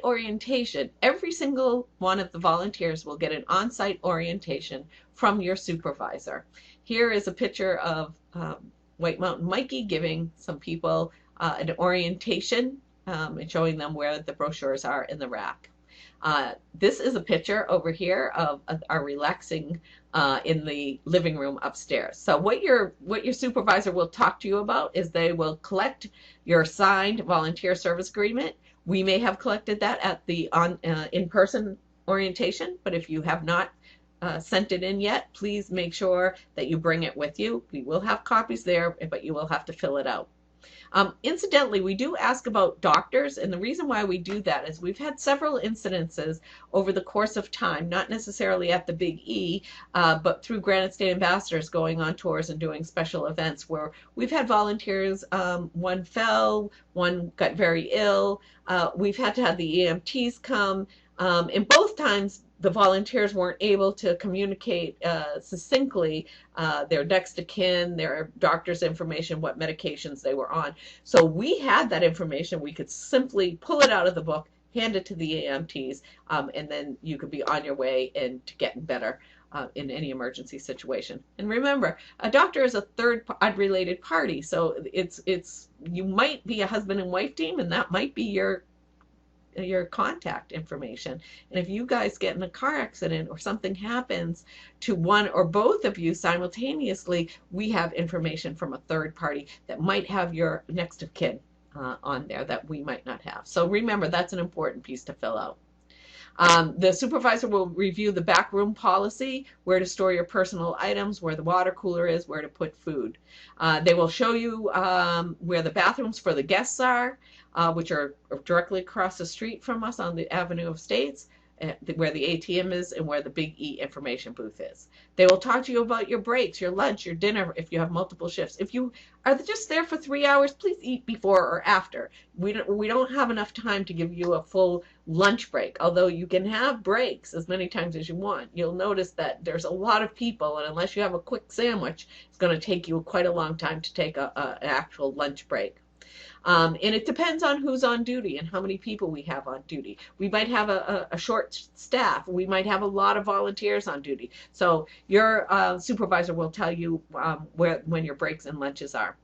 orientation. Every single one of the volunteers will get an on-site orientation from your supervisor. Here is a picture of White Mountain Mikey giving some people an orientation and showing them where the brochures are in the rack. This is a picture over here of our relaxing in the living room upstairs. So what your supervisor will talk to you about is they will collect your signed volunteer service agreement. We may have collected that at the in-person orientation, but if you have not sent it in yet, please make sure that you bring it with you. We will have copies there, but you will have to fill it out. Incidentally, we do ask about doctors, and the reason why we do that is we've had several incidences over the course of time, not necessarily at the Big E, but through Granite State ambassadors going on tours and doing special events where we've had volunteers, one fell, one got very ill, we've had to have the EMTs come, and both times the volunteers weren't able to communicate succinctly their next of kin, their doctor's information, what medications they were on. So we had that information. We could simply pull it out of the book, hand it to the EMTs, and then you could be on your way and to getting better in any emergency situation. And remember, a doctor is a third unrelated party. So you might be a husband and wife team, and that might be your contact information. And if you guys get in a car accident or something happens to one or both of you simultaneously, we have information from a third party that might have your next of kin on there that we might not have. So remember, that's an important piece to fill out. The supervisor will review the backroom policy, where to store your personal items, where the water cooler is, where to put food. They will show you where the bathrooms for the guests are, which are directly across the street from us on the Avenue of States, where the ATM is and where the Big E information booth is. They will talk to you about your breaks, your lunch, your dinner, if you have multiple shifts. If you are just there for 3 hours, please eat before or after. We don't have enough time to give you a full lunch break, although you can have breaks as many times as you want. You'll notice that there's a lot of people, and unless you have a quick sandwich, it's going to take you quite a long time to take an actual lunch break. And it depends on who's on duty and how many people we have on duty. We might have a short staff. We might have a lot of volunteers on duty. So your supervisor will tell you when your breaks and lunches are.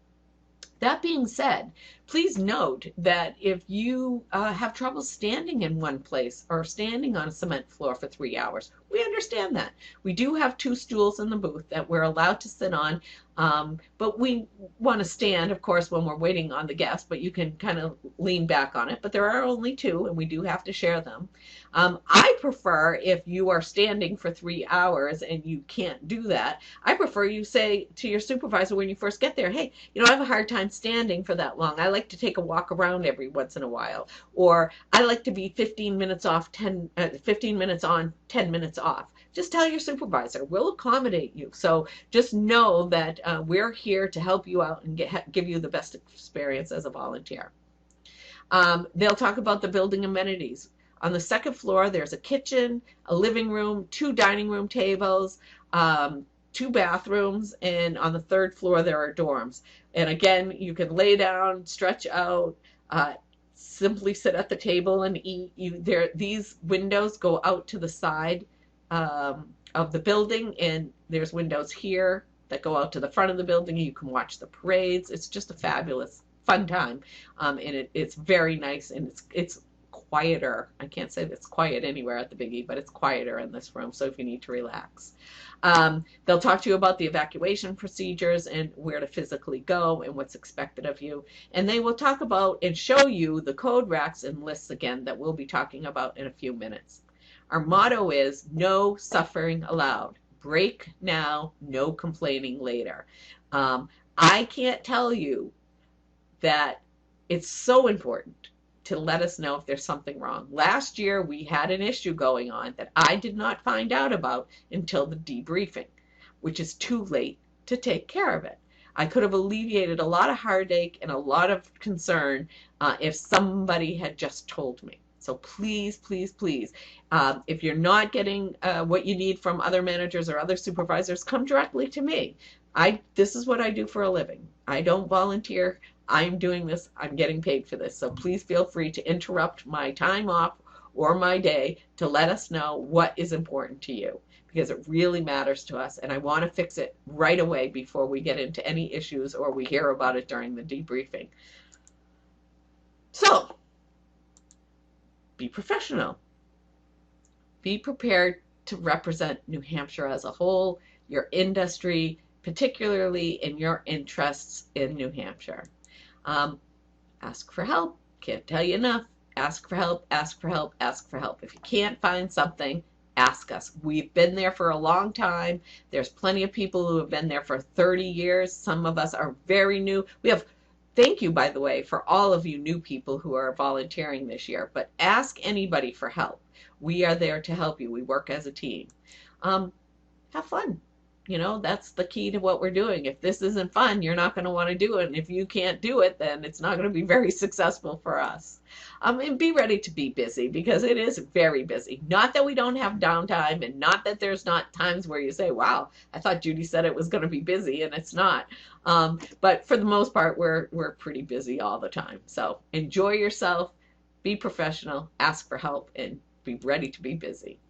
That being said, please note that if you have trouble standing in one place or standing on a cement floor for 3 hours, we understand that. We do have 2 stools in the booth that we're allowed to sit on, but we want to stand, of course, when we're waiting on the guest, but you can kind of lean back on it. But there are only 2, and we do have to share them. I prefer, if you are standing for 3 hours and you can't do that, I prefer you say to your supervisor when you first get there, hey, I have a hard time standing for that long. I like to take a walk around every once in a while. Or I like to be 15 minutes off, 15 minutes on, 10 minutes off. Just tell your supervisor. We'll accommodate you. So just know that we're here to help you out and give you the best experience as a volunteer. They'll talk about the building amenities. On the 2nd floor, there's a kitchen, a living room, 2 dining room tables, 2 bathrooms, and on the 3rd floor, there are dorms. And again, you can lay down, stretch out, simply sit at the table and eat. These windows go out to the side of the building, and there's windows here that go out to the front of the building. You can watch the parades. It's just a fabulous, fun time, and it's very nice, and it's quieter. I can't say that's quiet anywhere at the Big E, but it's quieter in this room, so if you need to relax. They'll talk to you about the evacuation procedures and where to physically go and what's expected of you. And they will talk about and show you the code racks and lists again that we'll be talking about in a few minutes. Our motto is no suffering allowed. Break now, no complaining later. I can't tell you that it's so important to let us know if there's something wrong. Last year, we had an issue going on that I did not find out about until the debriefing, which is too late to take care of it. I could have alleviated a lot of heartache and a lot of concern if somebody had just told me. So please, please, please, if you're not getting what you need from other managers or other supervisors, come directly to me. This is what I do for a living. I don't volunteer. I'm doing this. I'm getting paid for this. So please feel free to interrupt my time off or my day to let us know what is important to you, because it really matters to us, and I want to fix it right away before we get into any issues or we hear about it during the debriefing. So, be professional. Be prepared to represent New Hampshire as a whole, your industry, particularly in your interests in New Hampshire. Ask for help. Can't tell you enough. Ask for help, ask for help, ask for help. If you can't find something, ask us. We've been there for a long time. There's plenty of people who have been there for 30 years. Some of us are very new. Thank you, by the way, for all of you new people who are volunteering this year, but ask anybody for help. We are there to help you. We work as a team. Have fun. You know, that's the key to what we're doing. If this isn't fun, you're not going to want to do it. And if you can't do it, then it's not going to be very successful for us. And be ready to be busy, because it is very busy. Not that we don't have downtime, and not that there's not times where you say, wow, I thought Judy said it was going to be busy, and it's not. But for the most part, we're pretty busy all the time. So enjoy yourself, be professional, ask for help, and be ready to be busy.